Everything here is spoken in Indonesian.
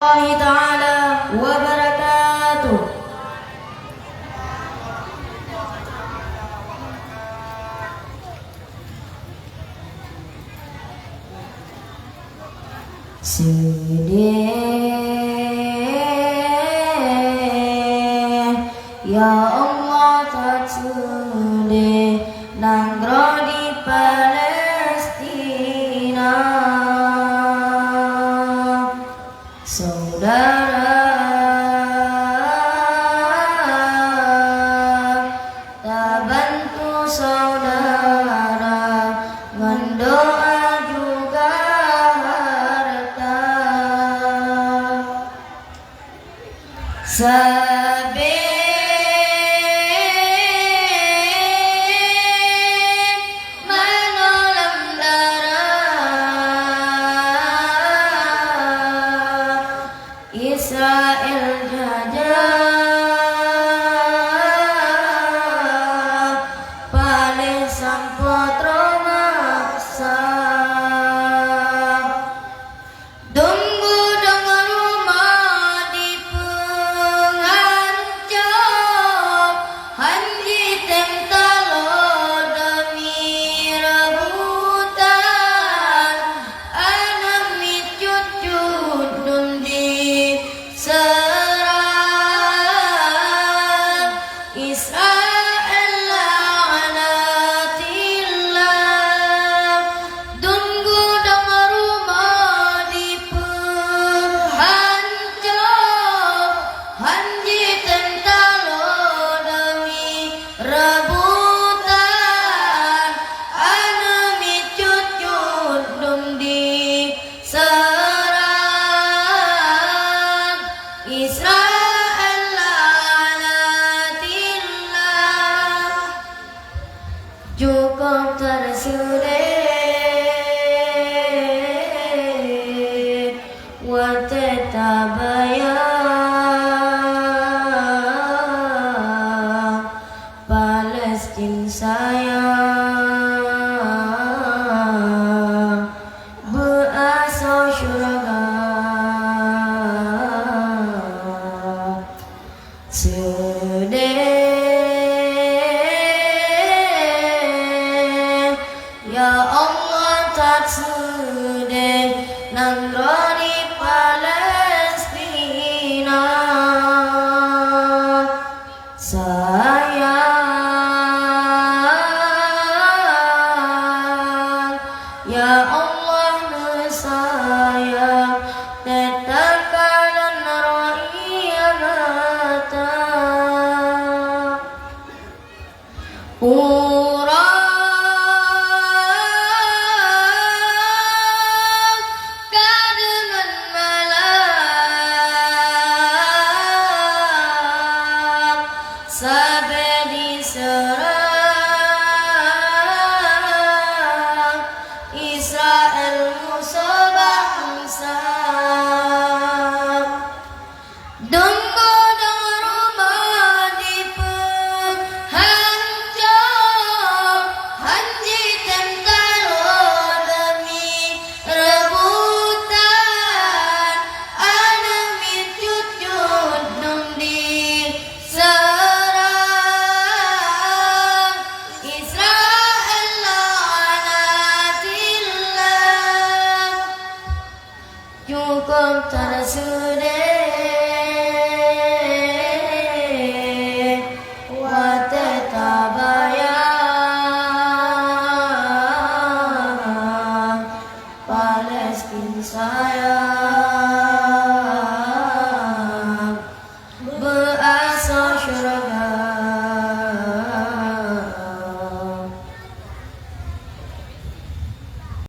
الله تعالى وبركاته. Sedih ya Allah tak sedih nanggro di Palestina, saudara tak bantu saudara mendoa juga harta. Menolong darah Israel jajah Palih sampotro maksa. Tunggu dengan rumah di pengancam hanji tentalo demi rebutan anami cucu dundi serang Israel la'anatillah. Tunggu dengan rumah di pengancam hanji tentalo demi rebutan anami cucu dundi serang Israel la'anatillah. Cukup tersudah watetabaya Palestin sayang berasal syurga. Sedih ya Allah tak sedih nanggro di Palestina, sayang ya Allah sayang tetakalan rohia mata. Urang kadengan malam sampai diserang Israel musuh bangsa. Tunggu dengan rumah di pengancam hanji tentalo demi rebutan anami cucu dundi serang Israel la'anatillah. Cukup tersudah watetabaya Palestin sayang